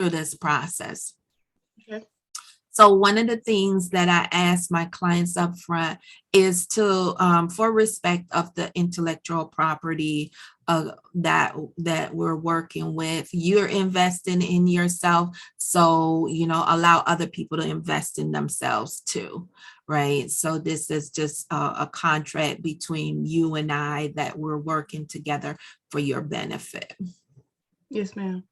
through this process. Okay. So one of the things that I ask my clients up front is to, for respect of the intellectual property that we're working with, you're investing in yourself. So, allow other people to invest in themselves too, right? So this is just a contract between you and I that we're working together for your benefit. Yes, ma'am.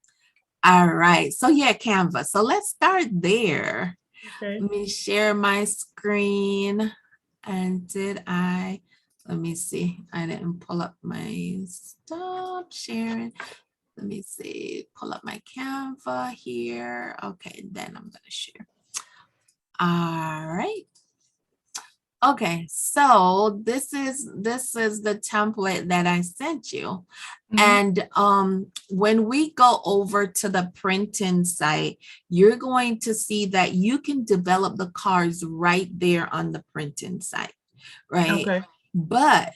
All right. So yeah, Canva. So let's start there. Okay. Let me share my screen. And let me see. I didn't pull up my, stop sharing. Let me see, pull up my Canva here. Okay, then I'm gonna share. All right. Okay, so this is the template that I sent you. Mhm. And when we go over to the printing site, you're going to see that you can develop the cards right there on the printing site, right? Okay. But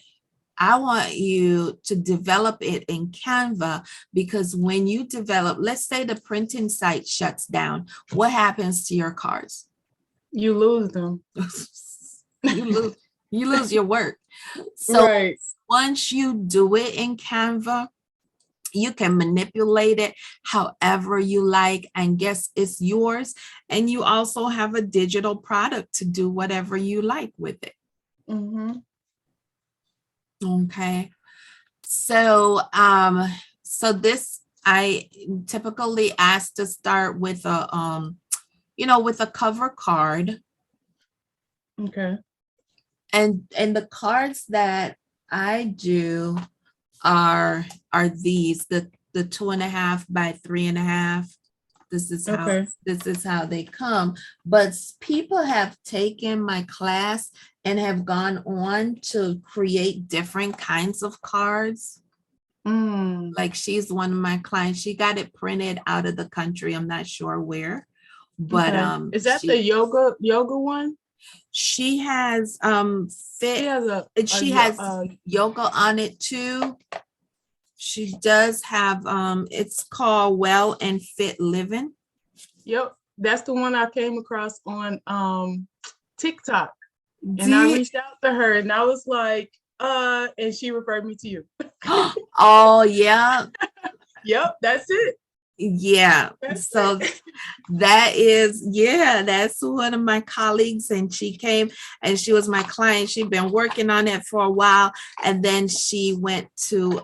I want you to develop it in Canva, because when you develop, let's say the printing site shuts down, what happens to your cards? You lose them. you lose you lose your work. So Right. once you do it in Canva, you can manipulate it however you like, and guess it's yours. And you also have a digital product to do whatever you like with it. Mm-hmm. Okay. So this, I typically ask to start with a cover card. Okay. And the cards that I do are these, the 2.5 by 3.5. This is how Okay. they come. But people have taken my class and have gone on to create different kinds of cards. Mm. Like, she's one of my clients. She got it printed out of the country. I'm not sure where, but Okay. Is that the yoga one? she has She fit has she has yoga on it too. She does have it's called Well and Fit Living. yep, that's the one I came across on TikTok. And I Did reached out to her and I was like, and she referred me to you. oh yeah. Yep, that's it. Yeah. That's So it. that's one of my colleagues, and she came and she was my client. She'd been working on it for a while, and then she went to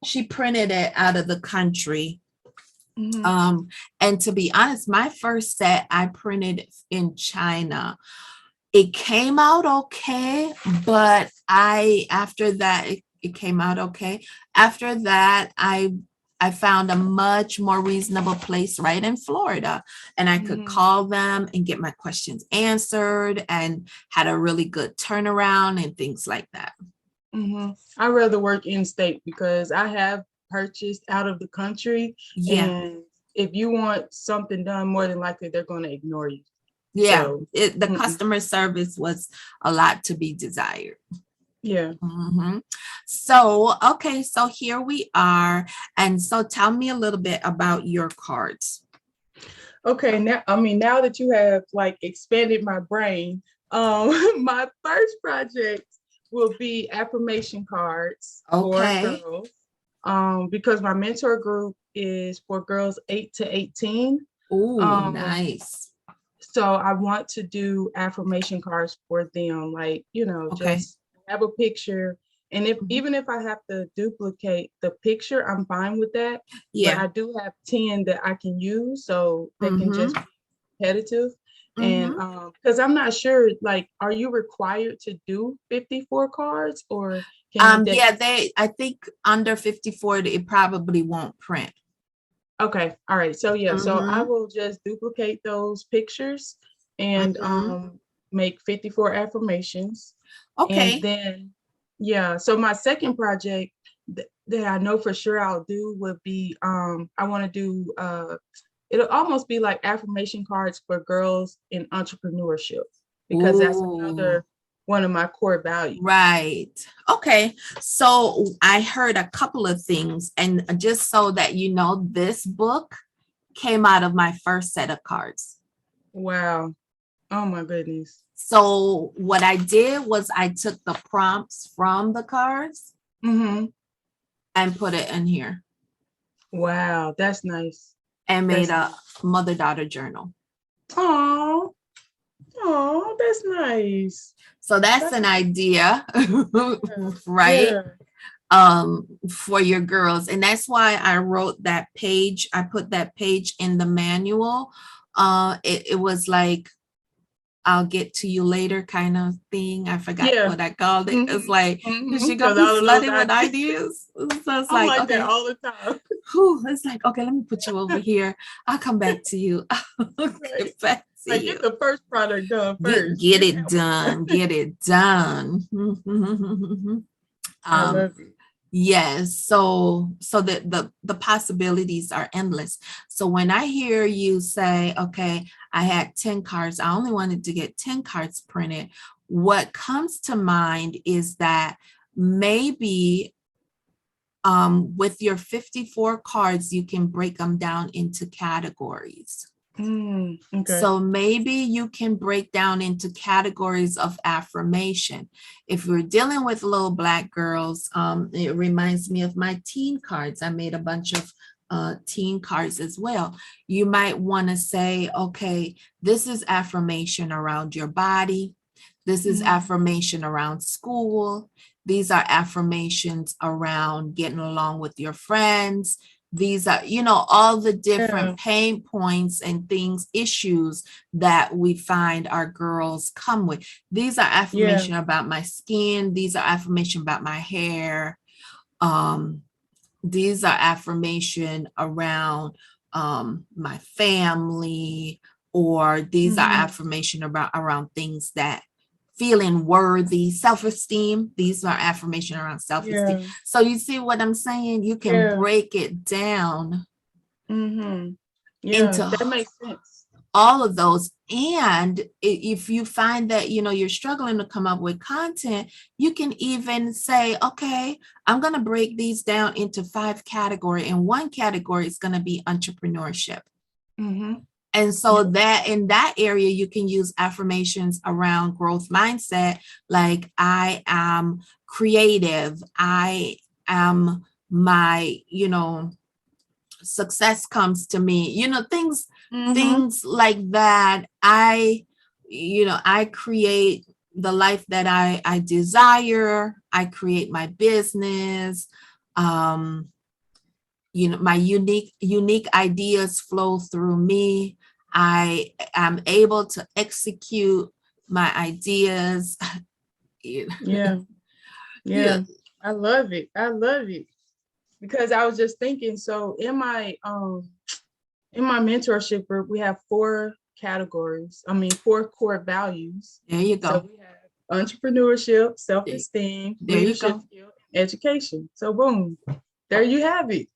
she printed it out of the country. Mhm. And to be honest, my first set I printed in China. It came out okay, but after that it came out okay. After that, I found a much more reasonable place right in Florida, and I could Mhm. call them and get my questions answered, and had a really good turnaround and things like that. Mhm. I rather work in state because I have purchased out of the country, Yeah. and if you want something done, more than likely they're going to ignore you. Yeah. So, The mm-mm. customer service was a lot to be desired. Yeah. Mhm. So, okay, so here we are. And so tell me a little bit about your cards. Okay, now I mean now that you have like expanded my brain, my first project will be affirmation cards for Okay. girls. Because my mentor group is for girls 8 to 18. Oh, Um, nice. so I want to do affirmation cards for them, like, Okay. just have a picture. And if Mhm. even if I have to duplicate the picture, I'm fine with that. But Yeah. I do have 10 that I can use, so they can Mm-hmm. just be repetitive. And Mm-hmm. because I'm not sure, like, are you required to do 54 cards or can you Yeah, dedicate? I think under 54, it probably won't print. Okay, all right. So yeah, so I Mm-hmm. will just duplicate those pictures and Mm-hmm. make 54 affirmations. And Okay. then, yeah, so my second project that I know for sure I'll do would be I want to do it'll almost be like affirmation cards for girls in entrepreneurship because that's Ooh. another one of my core values. Right. Okay. So I heard a couple of things, and just so that you know, this book came out of my first set of cards. Wow. Oh my goodness. So what I did was I took the prompts from the cards Mm-hmm. and put it in here Wow, that's nice. and made That's a nice. mother-daughter journal. Oh, oh, that's nice. So that's That's an idea, yeah, right? yeah. For your girls. And that's why I wrote that page. I put that page in the manual. It was like, I'll get to you later kind of thing. I forgot Yeah. what I called it. It's Mm-hmm. like, is Mm-hmm. she gonna Because be all of those flooded with ideas, ideas? So it's I'm like, like that okay, all the time. whew, it's like, okay, let me put you over here. I'll come back to you. I'll Right. get back to Like you. get the first product done first. Get Get it that one done. done. Get it done. I um, love it. yes. So the possibilities are endless. So when I hear you say, okay, I had 10 cards, I only wanted to get 10 cards printed, what comes to mind is that maybe with your 54 cards, you can break them down into categories. Okay. So maybe you can break down into categories of affirmation. If we're dealing with little Black girls, it reminds me of my teen cards. I made a bunch of teen cards as well. You might want to say, okay, this is affirmation around your body. This is Mm, affirmation around school. These are affirmations around getting along with your friends. These are, all the yeah. different pain points and things, issues that we find our girls come with. These are Yeah. affirmation about my skin. These are affirmation about my hair. Um, these are affirmation around my family, or these are Mm-hmm. affirmation about around things that feeling worthy, self-esteem. These are affirmation around self-esteem. Yeah. So you see what I'm saying? You can Yeah. break it down Mm-hmm. Yeah. into That makes sense. all of those. And if you find that you're struggling to come up with content, you can even say, okay, I'm going to break these down into 5 categories, and one category is going to be entrepreneurship. Mm-hmm. And so Yep. that in that area, you can use affirmations around growth mindset, like I am creative, I am my, success comes to me, things Mm-hmm. things like that. I create the life that I desire. I create my business. um my unique ideas flow through me. I am able to execute my ideas. Yeah. Yeah. Yeah. I love it. I love it. Because I was just thinking, so in my mentorship group, we have 4 categories. I mean, 4 core values. There you So go. we have entrepreneurship, There self-esteem, there you leadership go. skill, education. So boom, there you have it.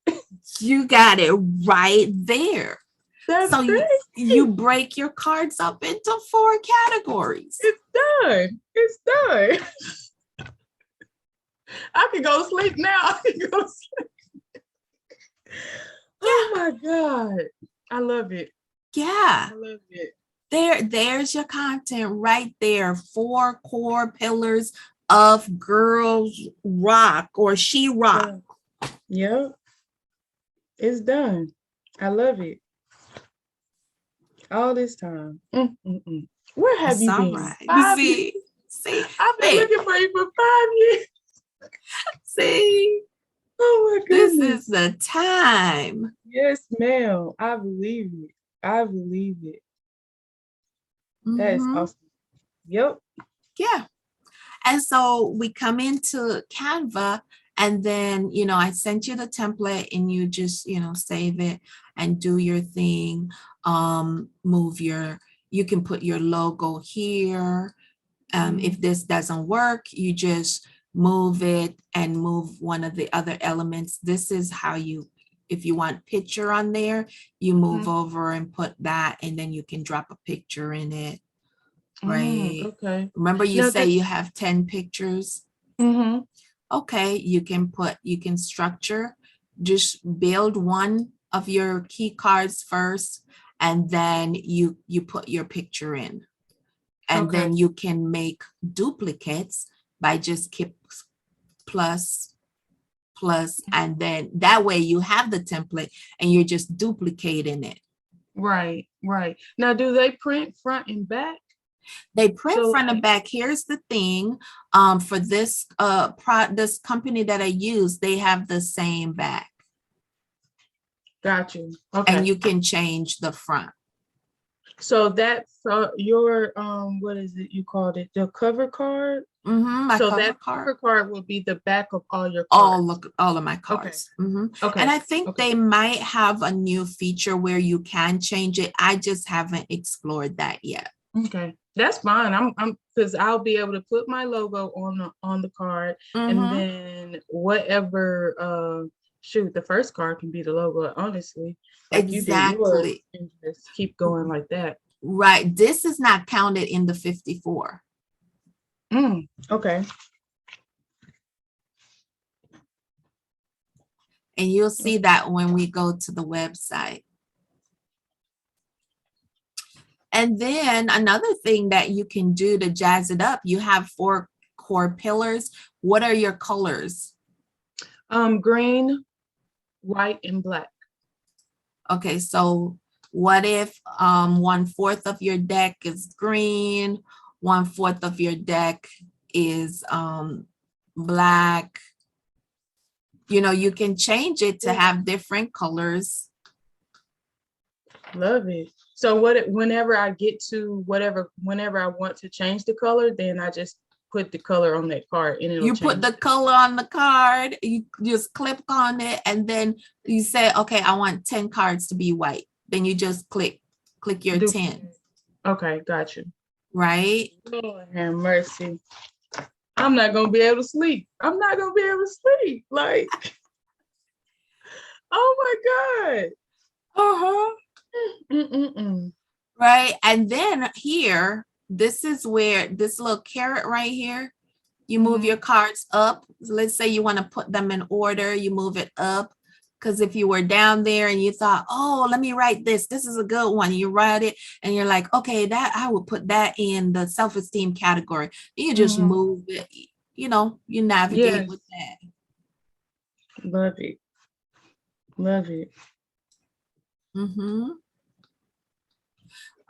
You got it right there. That's So you crazy. break your cards up into 4 categories. It's done. It's done. I can go sleep now. I can go sleep. Oh Yeah, my God. I love it. yeah. I love it. There's your content right there. 4 core pillars of girls rock, or she rock. Yeah. Yeah. It's done. I love it. All this time. Where have It's you all been? right. 5 years. See, I've been there, looking for you for 5 years. see, Oh my this is goodness. the time. Yes, ma'am. I believe it. I believe it. That is Mhm. awesome. Yep. Yeah. And so we come into Canva, and then, I sent you the template, and you just, save it and do your thing. You can put your logo here. If this doesn't work, you just move it and move one of the other elements. This is how if you want picture on there, you move over and put that, and then you can drop a picture in it, right? Okay. Remember you Now say that. you have 10 pictures? Mm-hmm. Okay, you can structure, just build one of your key cards first, and then you put your picture in. And Okay. then you can make duplicates by just keep plus, and then that way you have the template and you're just duplicating it. Right. Now, do they print front and back? They print So front and back. Here's the thing, for this this company that I use, they have the same back. got you. And Okay. you can change the front. So that's your what is it you called it? The cover card? My So cover that card. cover card will be the back of all your cards. All of my cards. Okay. And I think they might have a new feature where you can change it. I just haven't explored that yet. Okay, that's fine. I'm because I'll be able to put my logo on the card, and then whatever shoot, the first card can be the logo, honestly. Like Exactly. You did yours, and just keep going like that. Right. This is not counted in the 54. Okay. And you'll see that when we go to the website. And then another thing that you can do to jazz it up, you have 4 core pillars. What are your colors? Green, white, and black. Okay, so what if 1/4 of your deck is green, 1/4 of your deck is black? You know, you can change it to have different colors. Love it. So whenever I get to whenever I want to change the color, then I just put the color on that card and it'll You put the color on the card, you just click on it, and then you say, okay, I want 10 cards to be white. Then you just click your 10. Okay, got you. Right? Lord have mercy. I'm not gonna be able to sleep. I'm not gonna be able to sleep. Like, oh my God. Right. And then here, this is where this little caret right here, you move your cards up. Let's say you want to put them in order, you move it up. Because if you were down there and you thought, oh, let me write this, this is a good one, you write it and you're like, okay, that I would put that in the self-esteem category. You just move it, you know, you navigate with that. Love it. Love it.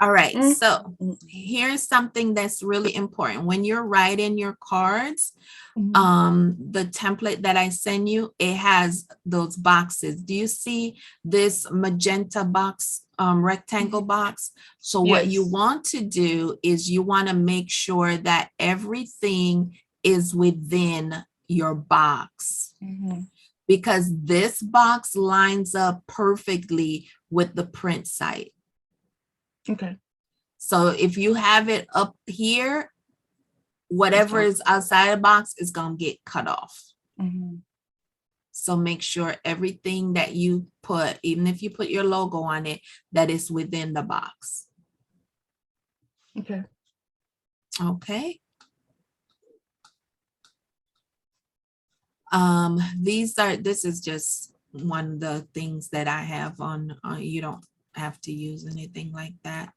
All right, so here's something that's really important. When you're writing your cards, the template that I send you, it has those boxes. Do you see this magenta box, rectangle box? So what you want to do is you want to make sure that everything is within your box. Because this box lines up perfectly with the print site. Okay. So if you have it up here, whatever is outside the box is going to get cut off. So make sure everything that you put, even if you put your logo on it, that is within the box. Okay. Okay. This is just one of the things that I have on, you don't have to use anything like that.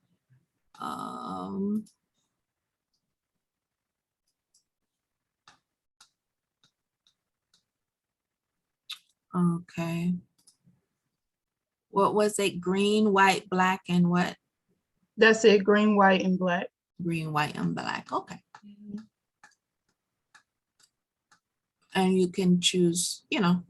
Okay. What was it? Green, white, black, and what? That's it. Green, white, and black. Green, white, and black. Okay. And you can choose, you know,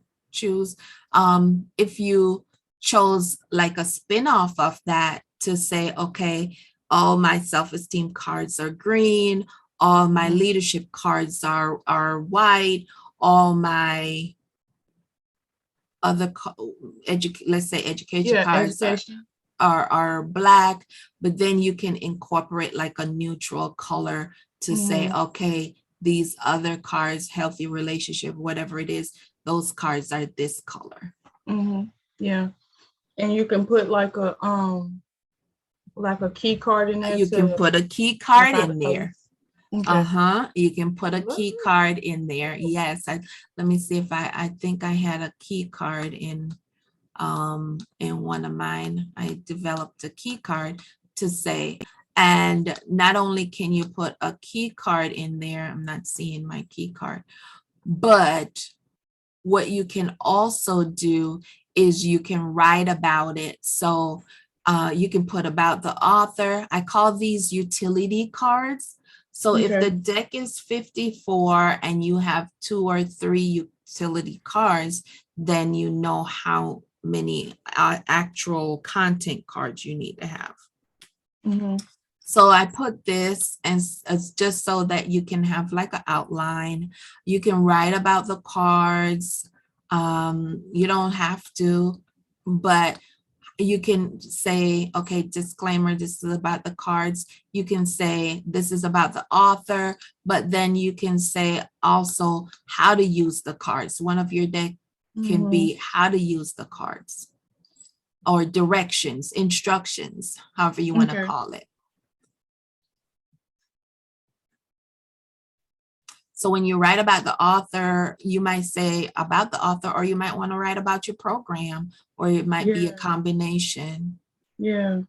if you chose like a spin-off of that to say, okay, all my self-esteem cards are green, all my leadership cards are white, all my other let's say education cards are black, but then you can incorporate like a neutral color to say, okay, these other cards, healthy relationship, whatever it is, those cards are this color. Yeah. And you can put like a key card in there. You can put a key card in there. You can put a key card in there. Yes. Let me see if I think I had a key card in in one of mine. I developed a key card to say, and not only can you put a key card in there, I'm not seeing my key card, but what you can also do is you can write about it. So you can put about the author. I call these utility cards. So if the deck is 54 and you have 2 or 3 utility cards, then you know how many actual content cards you need to have. So I put this as just so that you can have like an outline. You can write about the cards. You don't have to, but you can say, okay, disclaimer, this is about the cards. You can say this is about the author, but then you can say also how to use the cards. One of your deck can be how to use the cards, or directions, instructions, however you want to call it. So when you write about the author, you might say about the author, or you might want to write about your program, or it might be a combination. Yeah,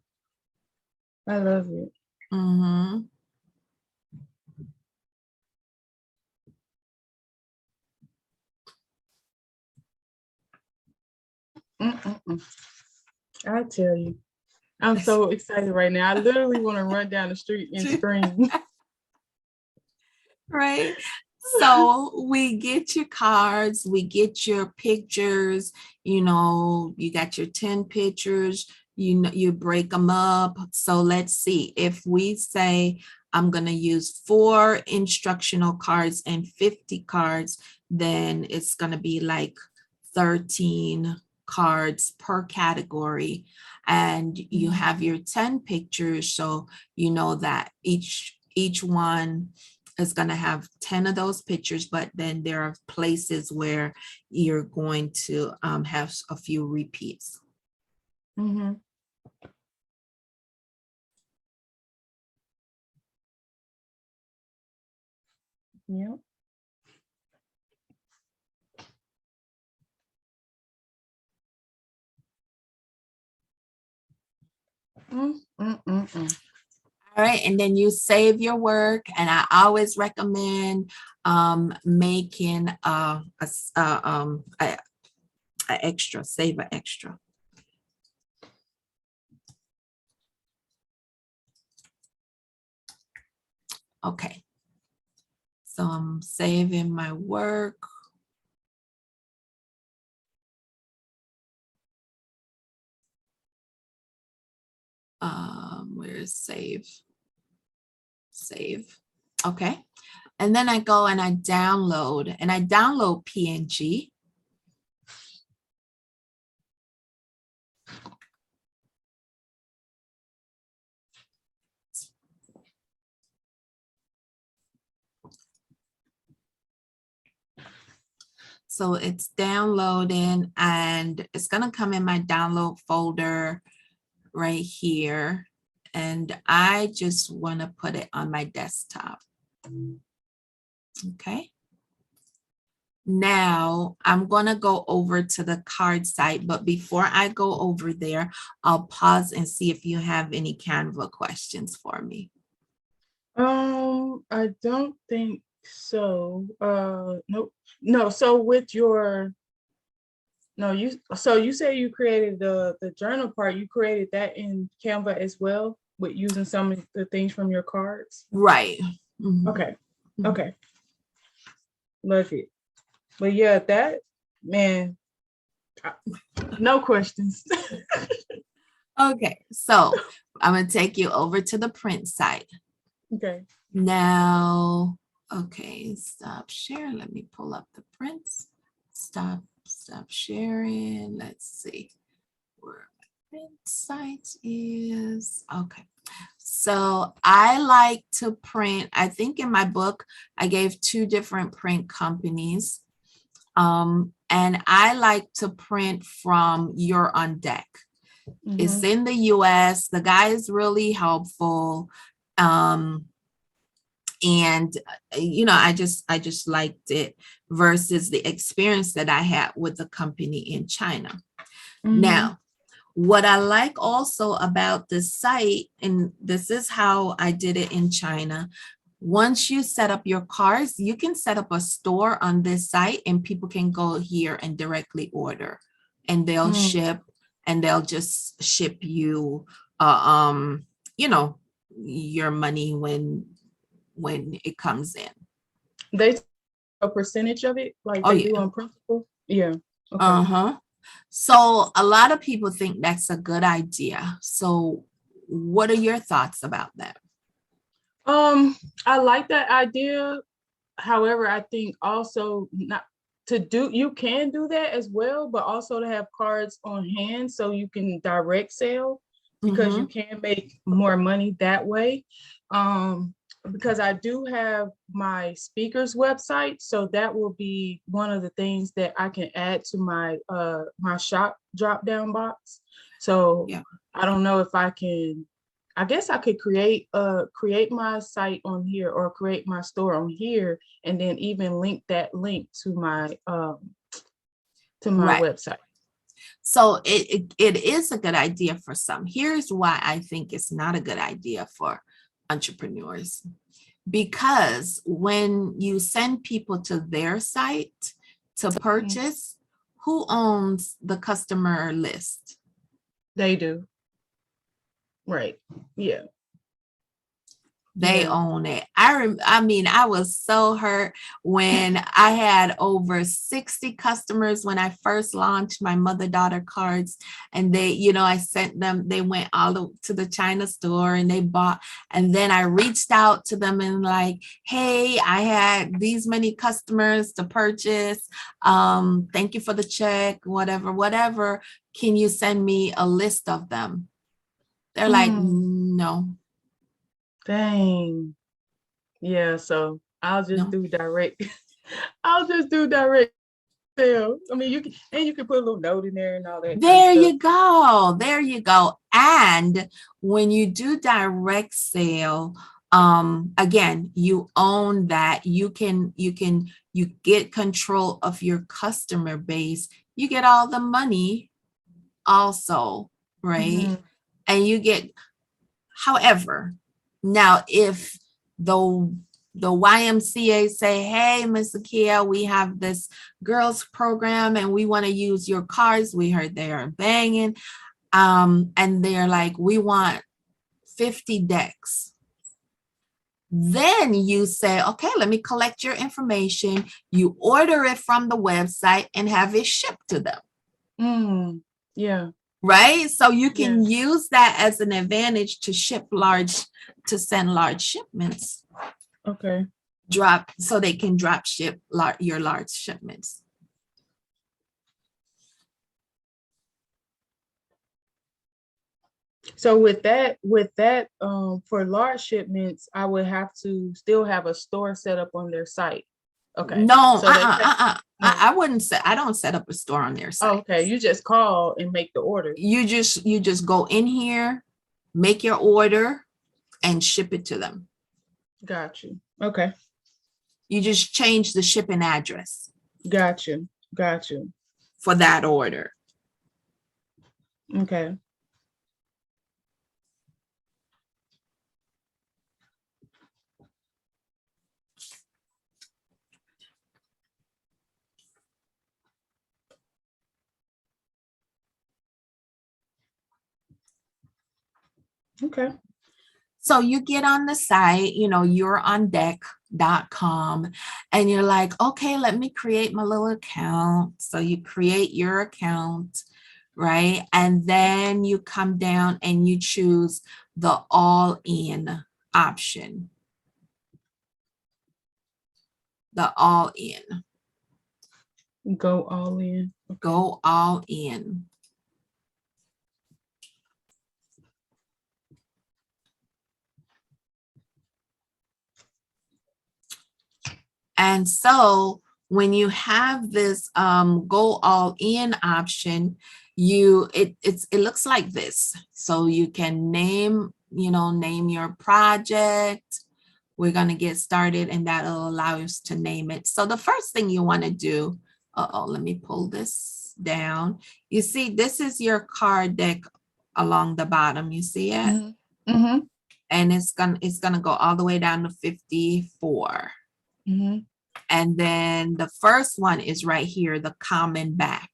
I love it. I tell you, I'm so excited right now. I literally want to run down the street and scream. Right. So we get your cards, we get your pictures, you know, you got your 10 pictures, you know, you break them up. So let's see, if we say I'm going to use 4 instructional cards and 50 cards, then it's going to be like 13 cards per category. And you have your 10 pictures. So you know that each one is going to have 10 of those pictures, but then there are places where you're going to have a few repeats. Yep. All right, and then you save your work, and I always recommend making a extra, save an extra. Okay, so I'm saving my work. Where's save? Save. Okay. And then I go and I download PNG. So it's downloading, and it's going to come in my download folder right here. And I just want to put it on my desktop. Okay. Now I'm going to go over to the card site, but before I go over there, I'll pause and see if you have any Canva questions for me. I don't think so. Nope. No, so with your you say you created the journal part, you created that in Canva as well with using some of the things from your cards? Right. Okay. Okay. Love it. But yeah, that, man, no questions. Okay, so I'm going to take you over to the print site. Okay. Now, okay, stop share. Let me pull up the prints. Stop sharing. Let's see where my print site is. Okay. So I like to print, I think in my book, I gave 2 different print companies. And I like to print from You're on Deck. It's in the US. The guy is really helpful. And you know, I just liked it versus the experience that I had with the company in China. Mm-hmm. Now, what I like also about this site, and this is how I did it in China. Once you set up your cards, you can set up a store on this site and people can go here and directly order and they'll Mm. ship and they'll just ship you, uh, um, you know, your money when it comes in. They take a percentage of it, like Oh they do yeah. on principal. Yeah. Okay. Uh-huh. So a lot of people think that's a good idea. So what are your thoughts about that? Um, I like that idea. However, I think also not to do you can do that as well, but also to have cards on hand so you can direct sell because you Mm-hmm. can make more money that way. Um, because I do have my speakers website, so that will be one of the things that I can add to my shop drop down box. So Yeah. I don't know if I can I guess I could create my site on here or create my store on here and then even link that link to my Right. website. So it is a good idea for some. Here's why I think it's not a good idea for entrepreneurs. Because when you send people to their site to Mm. purchase, who owns the customer list? They do. Right. Yeah. They Yeah. own it. I mean, I was so hurt when I had over 60 customers when I first launched my mother-daughter cards. And they, I sent them, they went to the China store and they bought. And then I reached out to them and like, hey, I had these many customers to purchase. Thank you for the check, whatever, whatever. Can you send me a list of them? They're like, Mm, no, dang. Yeah. So I'll just no. do direct. I'll just do direct sale. I mean, you can put a little note in there and all that kind of There stuff. you go. There you go. And when you do direct sale, again, you own that. You get control of your customer base. You get all the money also, right? Hmm. And you get, however, now if the the YMCA say, hey, Miss Akeia, we have this girls program and we want to use your cards. We heard they are banging. And they're like, we want 50 decks. Then you say, okay, let me collect your information. You order it from the website and have it shipped to them. Mm. Yeah. Right? So you Yeah. can use that as an advantage to send large shipments, Okay. so they can drop ship your large shipments. So with that, for large shipments, I would have to still have a store set up on their site. Okay. No, So they take no. I wouldn't say, I don't set up a store on their Oh, site. okay. You just call and make the order. You just go in here, make your order, and ship it to them. Got you. Okay. You just change the shipping address Got you. Got you. for that order. Okay. Okay. So you get on the site, you're on deck.com and you're like, okay, let me create my little account. So you create your account, right? And then you come down and you choose the all-in option, the all-in, Go all in. Okay. go all in. And so when you have this go all in option, it looks like this. So you can name your project. We're going to get started and that'll allow us to name it. So the first thing you want to do, let me pull this. down, you see, this is your card deck along the bottom. You see it? Mm-hmm. Mm-hmm. And it's gonna go all the way down to 54. Mm-hmm. And then the first one is right here, the common back.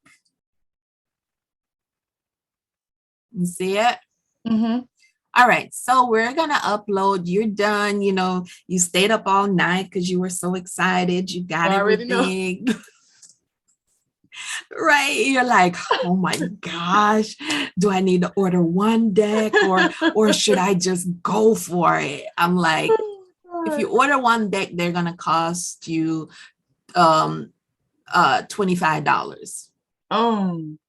You see it? Mm-hmm. All right, so we're gonna upload. You're done. You know, you stayed up all night because you were so excited. You got I already know. everything. Right? You're like, oh my gosh, do I need to order one deck or should I just go for it? I'm like, if you order one deck, they're gonna cost you $25.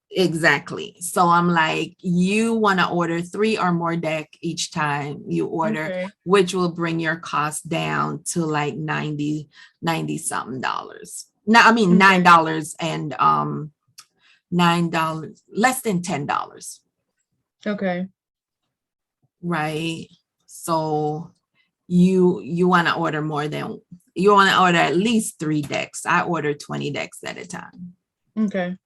Exactly. So I'm like, you want to order 3 or more deck each time you order, Okay. which will bring your cost down to like 90 something dollars. No, I mean Okay. $9 and $9, less than $10. Okay. Right. So you want to order more than, you want to order at least 3 decks. I order 20 decks at a time. Okay.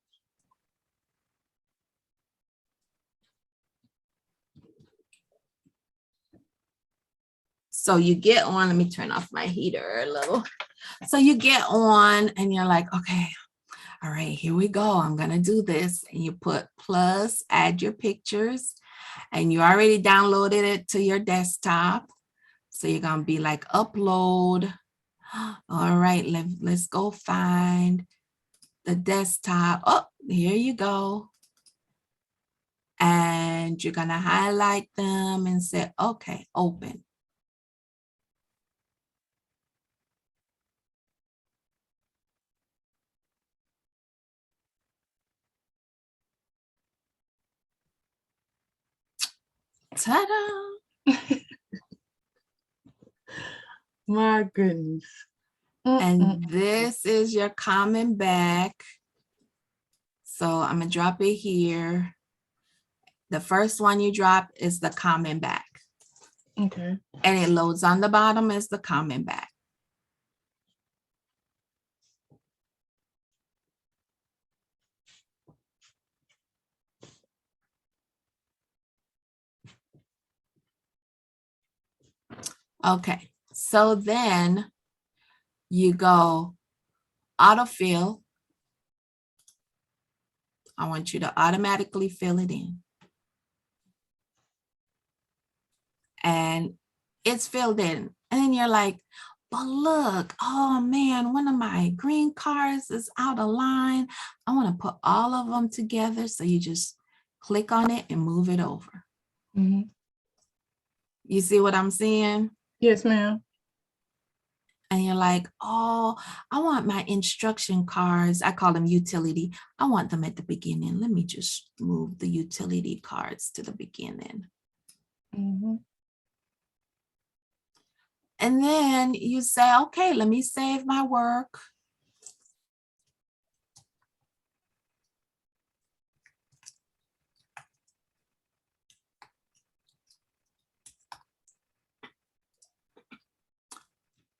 So you get on, let me turn off my heater a little. So you get on and you're like, okay, all right, here we go. I'm going to do this. And you put plus, add your pictures, and you already downloaded it to your desktop. So you're going to be like, upload. All right, let's go find the desktop. Oh, here you go. And you're going to highlight them and say, okay, open. Ta-da! My goodness. And this is your common back. So I'm gonna drop it here. The first one you drop is the common back. Okay. And it loads on the bottom as the common back. Okay, so then you go autofill. I want you to automatically fill it in. And it's filled in. And then you're like, but look, oh man, one of my green cards is out of line. I want to put all of them together. So you just click on it and move it over. Mm-hmm. You see what I'm saying? Yes, ma'am. And you're like, oh, I want my instruction cards. I call them utility. I want them at the beginning. Let me just move the utility cards to the beginning. Mm-hmm. And then you say, okay, let me save my work.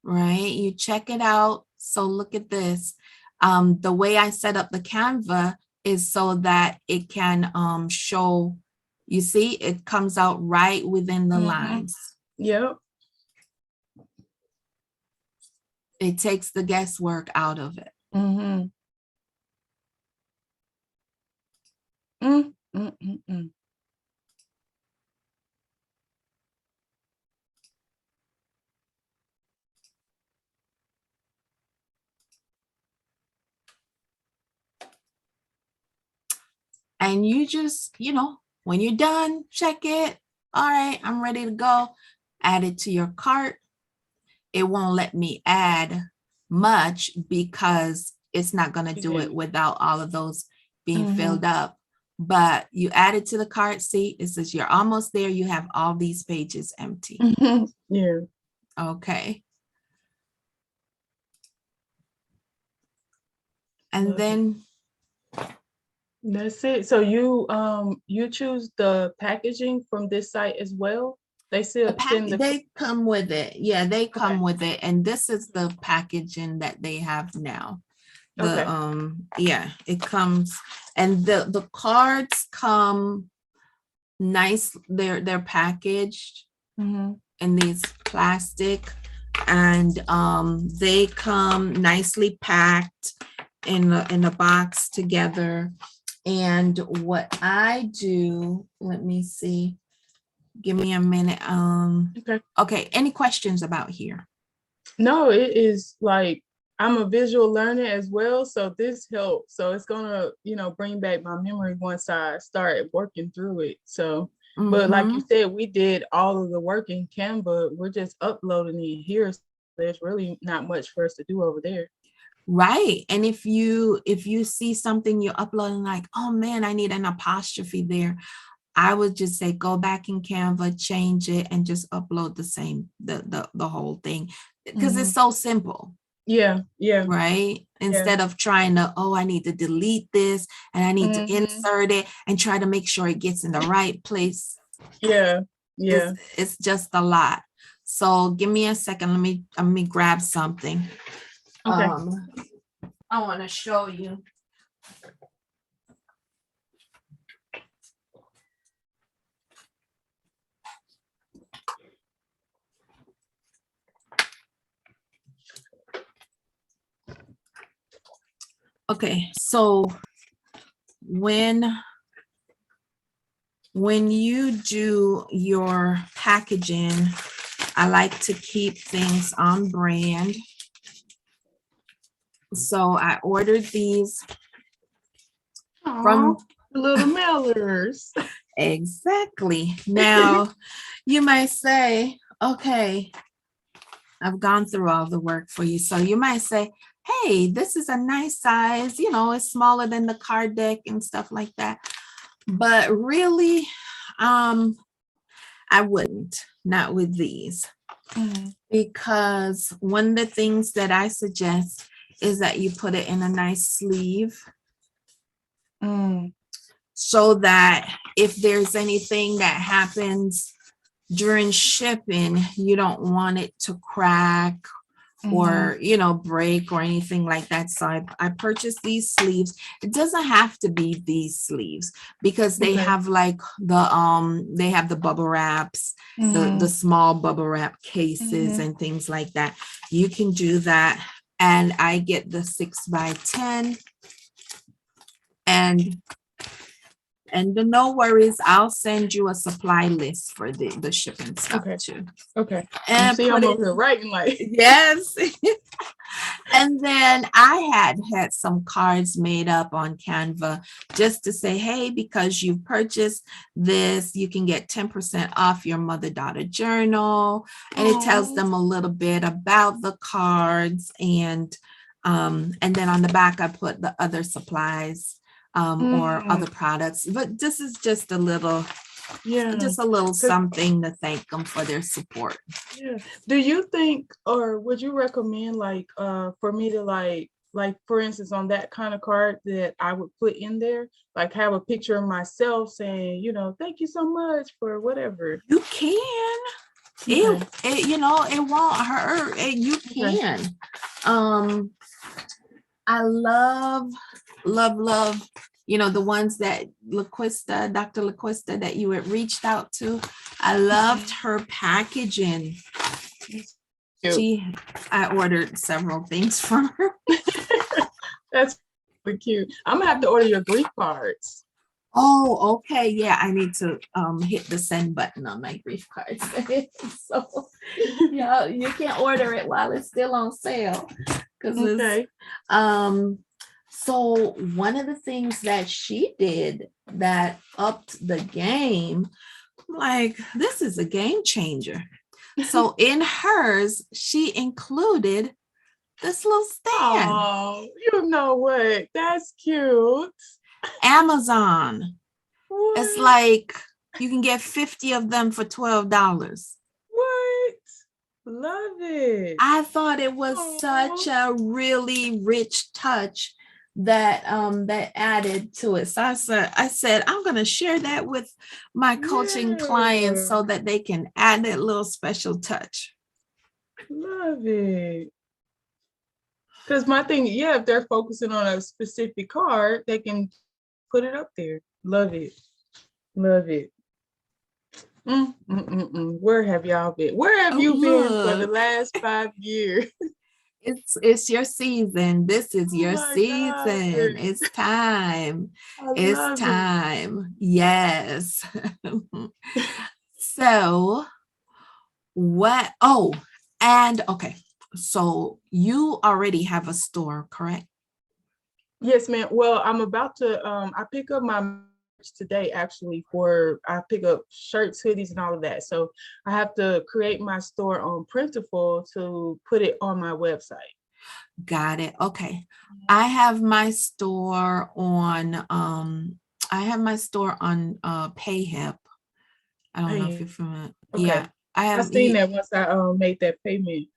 Right, you check it out. So look at this. The way I set up the Canva is so that it can show, you see, it comes out right within the lines. Yep. It takes the guesswork out of it. Mm-hmm. Mm-hmm. And you just, you know, when you're done, check it. All right, I'm ready to go. Add it to your cart. It won't let me add much because it's not going to do it without all of those being filled up. But you add it to the cart. See, it says you're almost there. You have all these pages empty. Mm-hmm. Yeah. Okay. And then that's it. So you choose the packaging from this site as well. They still send they come with it. Yeah, they come Okay. with it. And this is the packaging that they have now. The Okay. yeah, it comes, and the cards come nice. They're packaged Mm-hmm. in these plastic, and they come nicely packed in a box together. And what I do, let me see, give me a minute. Okay. Okay, any questions about here? No, it is like I'm a visual learner as well, so this helps. So it's gonna, bring back my memory once I start working through it. So, but like you Mm-hmm. said, we did all of the work in Canva. We're just uploading it here. So there's really not much for us to do over there. Right. And if you see something you're uploading, like, oh man, I need an apostrophe there, I would just say go back in Canva, change it, and just upload the whole thing, because Hmm. it's so simple, Yeah, yeah, right? yeah. Instead of trying to, oh, I need to delete this and I need to Hmm. insert it and try to make sure it gets in the right place. Yeah, It's yeah. it's just a lot. So give me a second. Let me grab something. Okay. Um, I want to show you. Okay, so when you do your packaging, I like to keep things on brand. So I ordered these Aw, from little mailers. exactly. Now, you might say, okay, I've gone through all the work for you. So you might say, hey, this is a nice size, it's smaller than the card deck and stuff like that. But really, I wouldn't, not with these, Mhm. because one of the things that I suggest is that you put it in a nice sleeve, Mm, so that if there's anything that happens during shipping, you don't want it to crack mhm. or break or anything like that. So I purchased these sleeves. It doesn't have to be these sleeves, because they Okay. have like they have the bubble wraps, the Mhm, small bubble wrap cases mhm. and things like that. You can do that. And I get the 6x10, and no worries, I'll send you a supply list for the shipping stuff Okay, too, okay. You and see, put I'm it. over here writing like, Yes. And then I had some cards made up on Canva, just to say, hey, because you've purchased this, you can get 10% off your mother-daughter journal. And it tells oh, them a little bit about the cards. And then on the back, I put the other supplies, or mm, other products. But this is just a little yeah. Cause something to thank them for their support. yeah. Do you think, or would you recommend for me to like for instance on that kind of card that I would put in there, like have a picture of myself saying, thank you so much for whatever. You can. Okay. It won't hurt. You Okay. can. um I love the ones that Dr. LaQuista, that you had reached out to. I loved Mhm. her packaging. That's cute. she I ordered several things from her. That's really cute. I'm gonna have to order your grief cards. Oh, okay. Yeah, I need to hit the send button on my grief cards. So yeah, you can order it while it's still on sale, because it's Okay. um so one of the things that she did that upped the game, like, this is a game changer. So in hers, she included this little stand. Oh, you know what? That's cute. Amazon. It's What? like you can get 50 of them for $12. What? Love it. I thought it was Oh, such a really rich touch that added to it. So I said I'm gonna share that with my coaching clients yeah. so that they can add that little special touch. Love it. Because my thing, yeah, if they're focusing on a specific card, they can put it up there. Love it. Love it. Where have y'all been? Where have Oh, you been for the look, last 5 years? it's your season. This is Oh your my God. season. It's time. I It's love it. time. Yes. So what? Oh, and okay. So you already have a store, correct? Yes, ma'am. Well, I'm about to I pick up my merch today actually for I pick up shirts, hoodies, and all of that. So I have to create my store on Printful to put it on my website. Got it. Okay. I have my store on PayHip. I don't know if Hey, you're familiar. Yeah, okay. I I have seen that once I made that payment.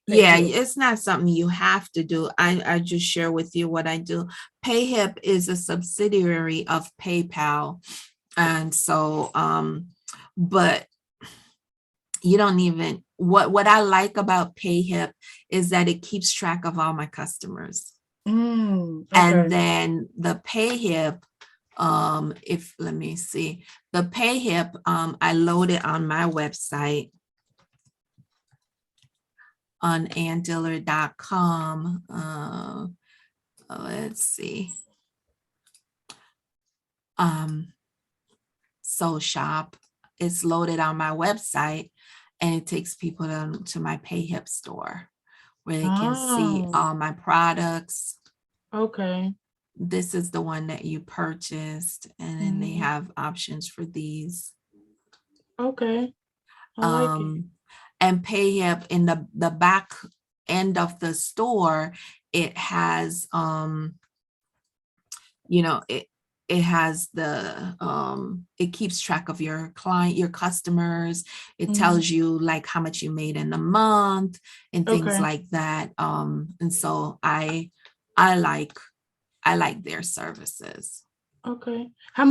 Pay yeah, hip. it's not something you have to do. I just share with you what I do. PayHip is a subsidiary of PayPal. And so but you don't even what I like about PayHip is that it keeps track of all my customers. And Okay. then the PayHip, if let me see, the PayHip, I load it on my website on andiller.com. Let's see. So shop, it's loaded on my website and it takes people to my PayHip store where they can see Oh, all my products. okay. This is the one that you purchased, and then they Mhm. have options for these. Okay. I like it. Um, and PayHip in the back end of the store, it has you know, it has it keeps track of your client, your customers. It Mhm. tells you like how much you made in a month and things Okay. like that. And so I like I like their services. Okay. It's How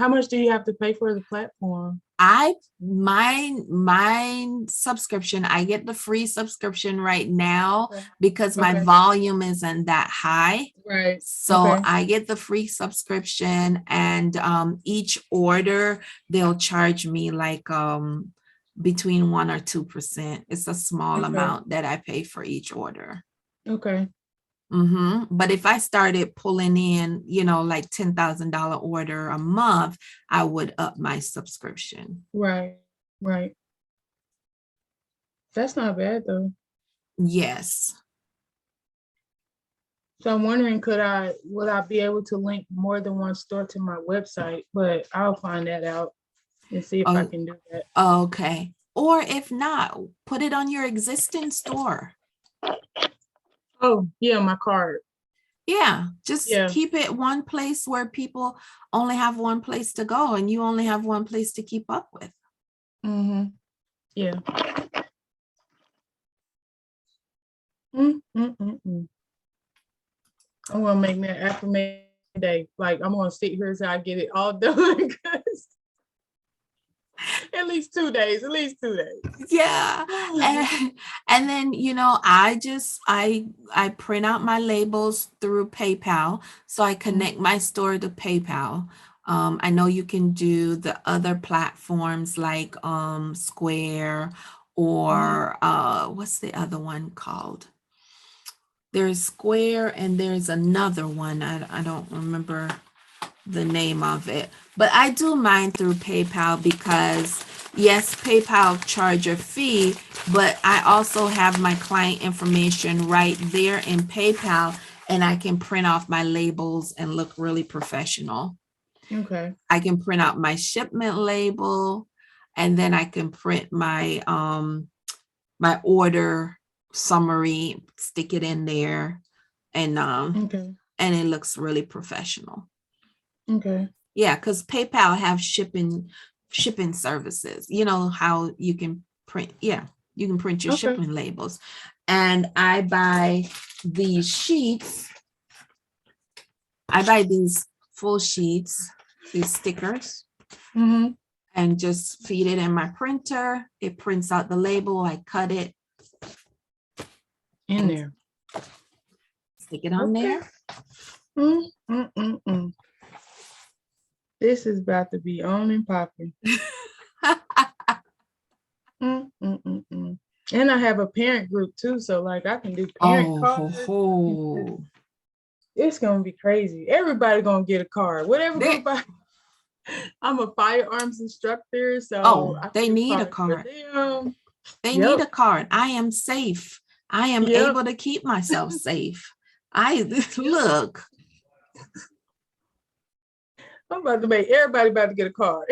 much do you have to pay for the platform? I my subscription, I get the free subscription right now Okay. because my Okay. volume isn't that high. Right. So Okay. I get the free subscription, and each order they'll charge me like between 1 or 2%. It's a small Okay. amount that I pay for each order. Okay. But if I started pulling in, like $10,000 order a month, I would up my subscription. Right. Right. That's not bad though. Yes. So I'm wondering, would I be able to link more than one store to my website? But I'll find that out and see if I Oh, can do that. okay. Or if not, put it on your existing store. Oh, yeah, my card. Yeah, just Yeah. keep it one place where people only have one place to go and you only have one place to keep up with. Mm-hmm. Yeah. Mm-mm-mm-mm. I'm gonna make me an affirmation day. Like I'm gonna sit here until I get it all done. 'Cause at least 2 days. At least 2 days. Yeah. And then, I print out my labels through PayPal. So I connect my store to PayPal. I know you can do the other platforms like Square Mhm. or what's the other one called? There's Square and there's another one. I don't remember the name of it, but I do mine through PayPal because yes, PayPal charge a fee, but I also have my client information right there in PayPal and I can print off my labels and look really professional. Okay. I can print out my shipment label and then I can print my order summary, stick it in there, and Okay. it looks really professional. Okay. Yeah, because PayPal have shipping services. You know how you can print, yeah, you can print your Okay. shipping labels. And these sheets, I buy these full sheets, these stickers, Mm-hmm. and just feed it in my printer. It prints out the label, I cut it, In and there. Stick it on Okay. Mm. This is about to be on and popping. Mm. And I have a parent group too, so like I can do parent Oh, cards. ho. It's gonna be crazy. Everybody gonna get a card. Whatever They, group I'm a firearms instructor, so oh, I they do need a cards for card. them. They need Yep. a card. I am safe. I am Yep. able to keep myself safe. I Yep. look. I'm about to make everybody about to get a card.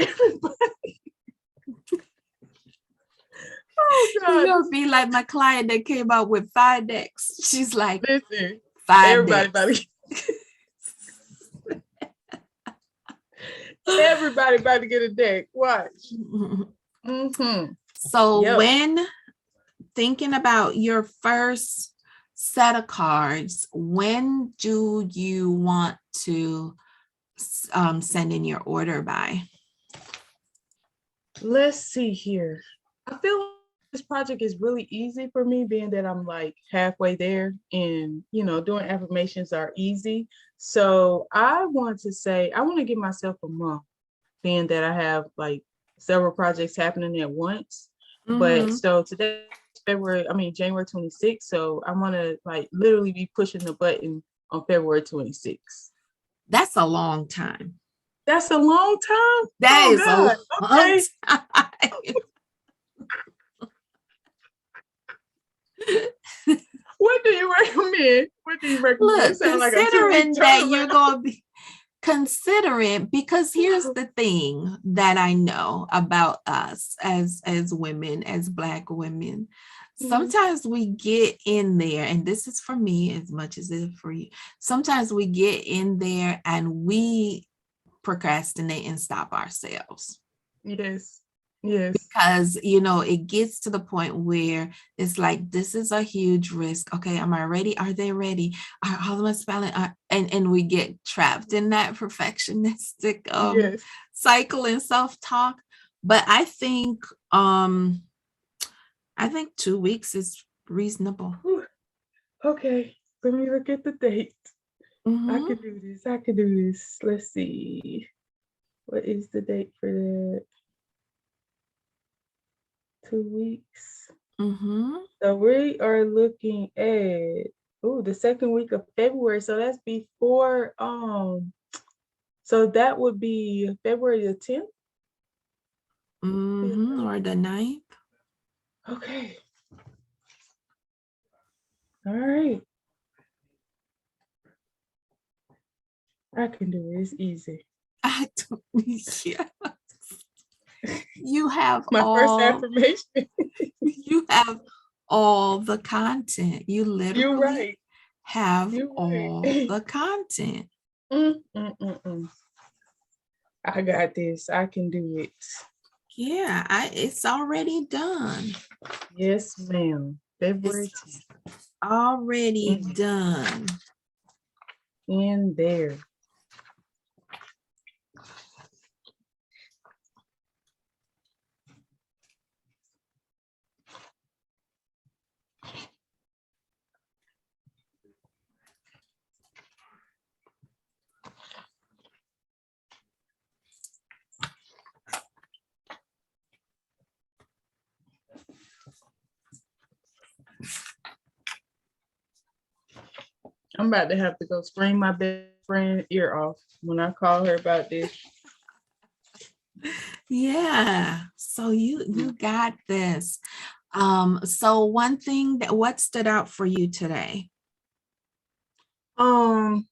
Oh You're God. gonna be like my client that came out with 5 decks. She's like, Listen, 5 everybody about decks. everybody about to get a deck. Watch. Mm-hmm. So Yep. when thinking about your first set of cards, when do you want to send in your order by? Let's see here. I feel like this project is really easy for me, being that I'm like halfway there, and doing affirmations are easy. So I want to say I want to give myself a month, being that I have like several projects happening at once. But so today, January 26th. So I want to like literally be pushing the button on February 26th. That's a long time. That's a long time. That Oh is God. a long Okay. time. What do you recommend? Look, Sound like a 2-week considering that you're turnaround. going to be considering, because here's the thing that I know about us as women, as Black women. Sometimes we get in there, and this is for me as much as it is for you. Sometimes we get in there and we procrastinate and stop ourselves. Yes. Because it gets to the point where it's like, this is a huge risk. Okay, am I ready? Are they ready? Are all of us spelling? And we get trapped in that perfectionistic Yes. cycle and self-talk. But I think 2 weeks is reasonable. Whew. Okay, let me look at the date. I could do this. Let's see. What is the date for that? 2 weeks. So we are looking at the second week of February. So that's before so that would be February the 10th. Or the 9th. Okay. All right. I can do it. It's easy. Yeah. You have My first affirmation. You have all the content. You literally You're right. have all the content. I got this. I can do it. Yeah, it's already done. Yes, ma'am. February 10th. Already done. In there. I'm about to have to go scream my best friend ear off when I call her about this. Yeah. So you got this. So one thing what stood out for you today? The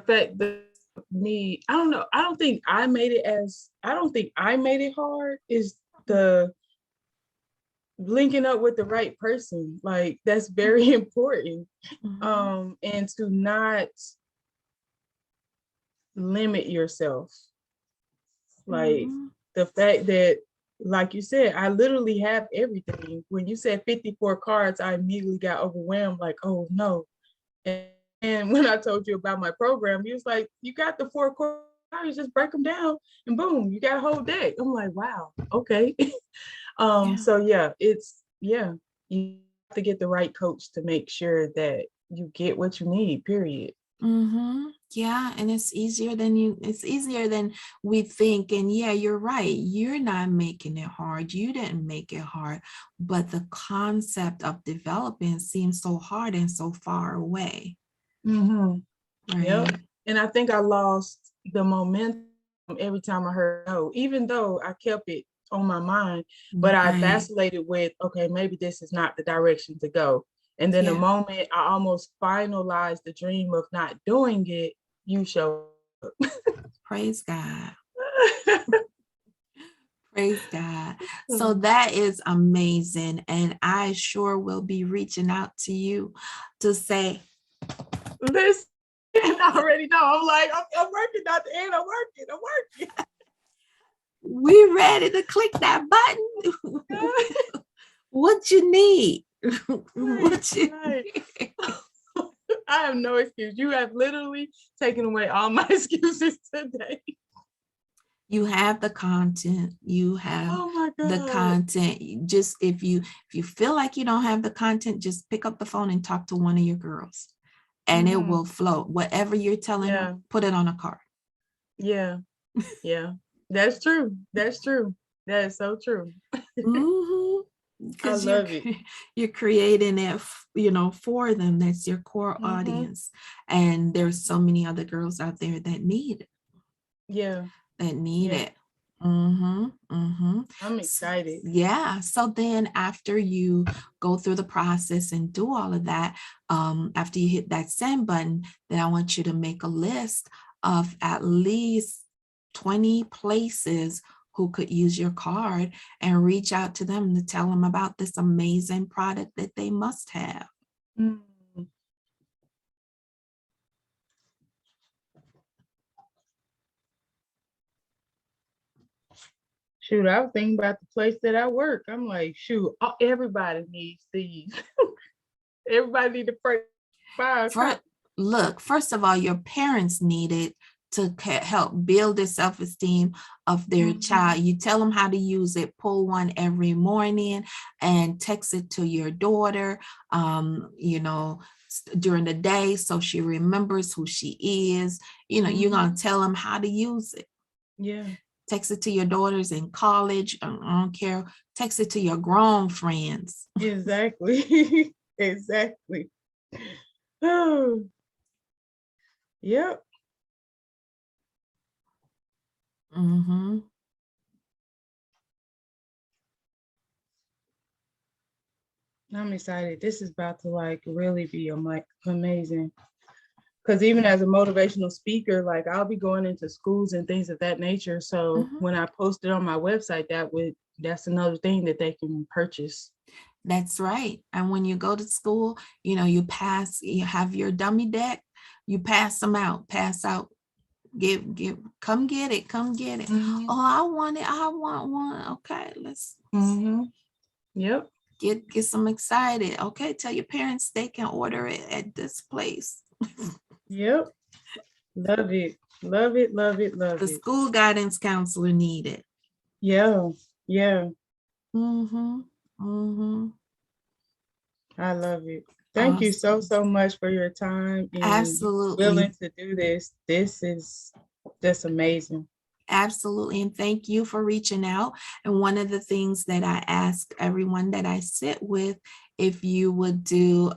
fact that I don't know. I don't think I made it hard. Is the linking up with the right person. Like that's very important. And to not limit yourself. Like the fact that, like you said, I literally have everything. When you said 54 cards, I immediately got overwhelmed, like, oh no. And when I told you about my program, you was like, you got the 4 cards, just break them down and boom, you got a whole deck. I'm like, wow, okay. So yeah, you have to get the right coach to make sure that you get what you need, period. Yeah, and it's easier than we think. And yeah, you're right. You're not making it hard. You didn't make it hard, but the concept of developing seems so hard and so far away. Yep. Right. And I think I lost the momentum every time I heard no, even though I kept it on my mind, but I Right. vacillated with, okay, maybe this is not the direction to go. And then the Yeah. moment I almost finalized the dream of not doing it, you showed up. Praise God. Praise God. So that is amazing. And I sure will be reaching out to you to say, Listen, I already know. I'm like, I'm working, Dr. Ann. I'm working. we ready to click that button. What you need? What you need? I have no excuse. You have literally taken away all my excuses today. You have the content. You have Oh my God. the content. Just if you feel like you don't have the content, just pick up the phone and talk to one of your girls, and it will flow. Whatever you're telling them, put it on a card. Yeah. That's true. That is so true. I love it. You're creating it, for them. That's your core audience, and there's so many other girls out there that need it. Yeah. That need it. I'm excited. Yeah. So then after you go through the process and do all of that, after you hit that send button, then I want you to make a list of at least 20 places who could use your card and reach out to them to tell them about this amazing product that they must have. Shoot, I was thinking about the place that I work. I'm like, shoot, everybody needs these. Everybody need to pray. Look, first of all, your parents need it to help build the self-esteem of their child. You tell them how to use it, pull one every morning and text it to your daughter, during the day, so she remembers who she is. You're going to tell them how to use it. Yeah. Text it to your daughters in college. I don't care. Text it to your grown friends. Exactly. Exactly. Oh. Yep. I'm excited. This is about to really be amazing. Because even as a motivational speaker, I'll be going into schools and things of that nature. So when I post it on my website, that's another thing that they can purchase. That's right. And when you go to school, you have your dummy deck, you pass them out, come get it. Oh, I want it. I want one. Okay, let's Yep. Get some excited. Okay, tell your parents they can order it at this place. Yep. Love it. Love it. Love it. Love it. The school guidance counselor need it. Yeah. Yeah. I love it. Thank you so much for your time and absolutely willing to do this. This is just amazing. Absolutely. And thank you for reaching out. And one of the things that I ask everyone that I sit with, if you would do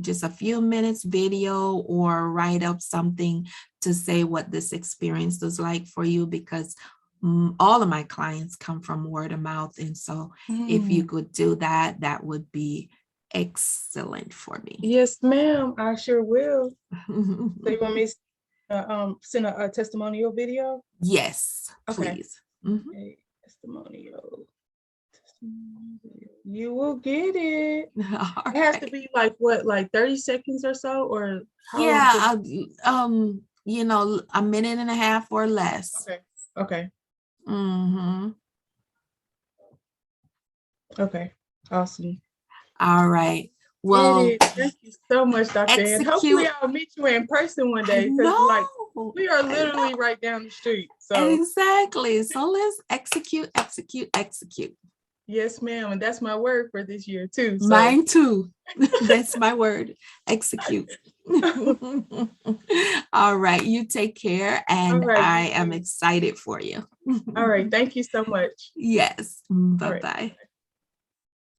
just a few minutes video or write up something to say what this experience was like for you, because all of my clients come from word of mouth. And so if you could do that, that would be excellent for me. Yes, ma'am. I sure will. So you want me to send a testimonial video? Yes, please. Okay. Testimonial. You will get it. It has to be like 30 seconds or so, or how long? A minute and a half or less. Okay. Okay. Awesome. All right. Well, thank you so much, Dr. Ann. Hopefully I'll meet you in person one day, because we are literally right down the street. So exactly. So let's execute. Yes, ma'am. And that's my word for this year too. So Mine too. That's my word. Execute. All right. You take care. all And right, you I am too. excited for you. All right. Thank you so much. Yes. All Bye right. bye.